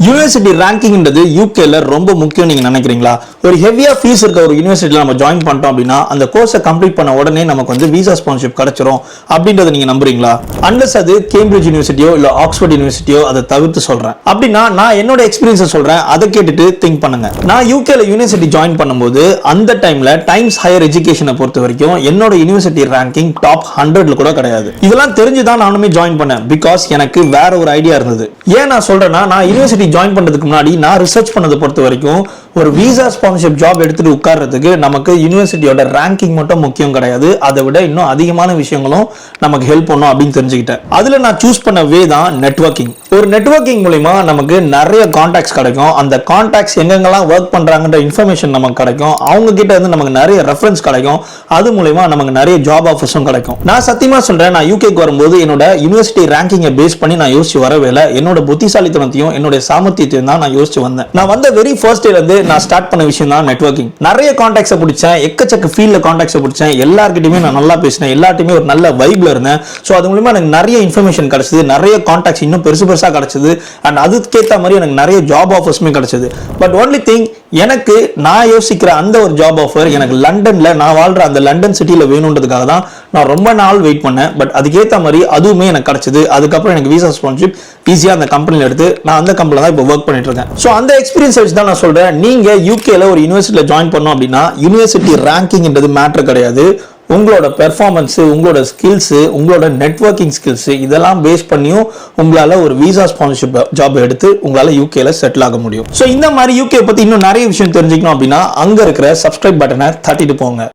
University ரேங்கிங்ன்றது யூகேல ரொம்ப முக்கியம் நீங்க நினைக்கிறீங்களா? ஒரு ஹெவியா ஃபீஸ் இருக்க ஒரு யூனிவர்சிட்டில நம்ம ஜாயின் பண்ணிட்டோம் அப்படின்னா அந்த கோர்ஸை கம்ப்ளீட் பண்ண உடனே நமக்கு வந்து விசா ஸ்பான்சர்ஷிப் கிடைச்சிரும் அப்படின்றத நீங்க நம்புறீங்களா? அன்லஸ் அது கேம்பிரிட்ஜ் யூனிவர்சிட்டியோ இல்ல ஆக்ஸ்போர்ட் யூனிவர்சிட்டியோ அதை தவிர்த்து சொல்றேன். அப்படின்னா நான் என்னோட எக்ஸ்பீரியன்ஸை சொல்றேன், அதை கேட்டுட்டு திங்க் பண்ணுங்க. நான் யூகேல யூனிவர்சிட்டி ஜாயின் பண்ணும்போது அந்த டைம்ல டைம்ஸ் ஹையர் எஜுகேஷனை பொறுத்த வரைக்கும் என்னோட யூனிவர்சிட்டி ரேங்கிங் டாப் 100ல கூட கிடையாது. இதெல்லாம் தெரிஞ்சுதான் நானுமே ஜாயின் பண்ணேன். பிகாஸ் எனக்கு வேற ஒரு ஐடியா இருந்தது. ஏன் நான் சொல்றேன்னா, நான் யூனிவர்சிட்டி ஜாயின் பண்றதுக்கு முன்னாடி நான் ரிசர்ச் பண்ணதை பொறுத்த வரைக்கும் ஒரு விசா ஸ்பான்சர்ஷிப் ஜாப் எடுத்துட்டு உட்கார்றதுக்கு நமக்கு யூனிவர்சிட்டியோட ரேங்கிங் மட்டும் முக்கியம் கிடையாது, அதை விட இன்னும் அதிகமான விஷயங்களும் நமக்கு ஹெல்ப் பண்ணும் அப்படின்னு தெரிஞ்சுக்கிட்டேன். அதுல நான் சூஸ் பண்ண வே தான் நெட்வொர்க்கிங். ஒரு நெட்வொர்க்கிங் மூலமா நமக்கு நிறைய கான்டாக்ட்ஸ் கிடைக்கும். அந்த கான்டாக்ட்ஸ் எங்கெங்கெல்லாம் ஒர்க் பண்றாங்கன்ற இன்ஃபர்மேஷன் நமக்கு கிடைக்கும். அவங்க கிட்ட இருந்து நமக்கு நிறைய ரெஃபரன்ஸ் கிடைக்கும். அது மூலமா நமக்கு நிறைய ஜாப் ஆஃபர்ஸும் கிடைக்கும். நான் சத்தியமா சொல்றேன், நான் யூகேக்கு வரும்போது என்னோட யூனிவர்சிட்டி ரேங்கிங்கை பேஸ் பண்ணி நான் யோசிச்சு வரவே இல்லை. என்னோட புத்திசாலித்தனத்தையும் என்னோட சாமர்த்தியத்தையும் தான் நான் யோசிச்சு வந்தேன். நான் வந்த வெரி ஃபர்ஸ்ட் டேல இருந்து நான் ஸ்டார்ட் பண்ண விஷயம் தான் நெட்வொர்க்கிங். நிறைய கான்டாக்ட்ஸை பிடிச்சேன், எக்கச்சக்க ஃபீல்ட்ல கான்டாக்ட்ஸை பிடிச்சேன், எல்லார்கிட்டயுமே நான் நல்லா பேசினேன், எல்லார்ட்டையுமே ஒரு நல்ல வைப்ல இருந்தேன். ஸோ அது மூலமா எனக்கு நிறைய இன்ஃபர்மேஷன் கிடைச்சது, நிறைய கான்டாக்ட்ஸ் இன்னும் பெருசா கிடைச்சது. அண்ட் அதுக்கேற்ற மாதிரி எனக்கு நிறைய ஜாப் ஆஃபர்ஸுமே கிடைச்சது. பட் ஒன்லி திங், எனக்கு நான் யோசிக்கிற அந்த ஒரு ஜாப் ஆஃபர் எனக்கு லண்டன்ல, நான் வாழ்ற அந்த லண்டன் சிட்டில வேணும்ன்றதுக்காக தான் நான் ரொம்ப நாள் வெயிட் பண்ணேன். பட் அதுக்கேற்ற மாதிரி அதுவுமே எனக்கு கிடைச்சது. அதுக்கப்புறம் எனக்கு விசா ஸ்பான்சர்ஷிப் ஈஸியா அந்த கம்பெனில எடுத்து நான் அந்த கம்பெனில தான் இப்போ ஒர்க் பண்ணிட்டு இருக்கேன். ஸோ அந்த எக்ஸ்பீரியன்ஸ் வச்சு தான் நான் சொல்றேன், நீங்க யூகேல ஒரு யூனிவர்சிட்டியில ஜாயின் பண்ணோம் அப்படின்னா யூனிவர்சிட்டி ரேங்கிங்ன்றது மேட்டர் கிடையாது. உங்களோட பெர்ஃபார்மன்ஸ், உங்களோட ஸ்கில்ஸ், உங்களோட நெட்வொர்க்கிங் ஸ்கில்ஸ் இதெல்லாம் பேஸ் பண்ணியும் உங்களால ஒரு விசா ஸ்பான்சர்ஷிப் ஜாப் எடுத்து உங்களால யூகேல செட்டில் ஆக முடியும். ஸோ இந்த மாதிரி யூகே பத்தி இன்னும் நிறைய விஷயம் தெரிஞ்சுக்கணும் அப்படின்னா அங்க இருக்கிற சப்ஸ்கிரைப் பட்டனை தட்டிட்டு போங்க.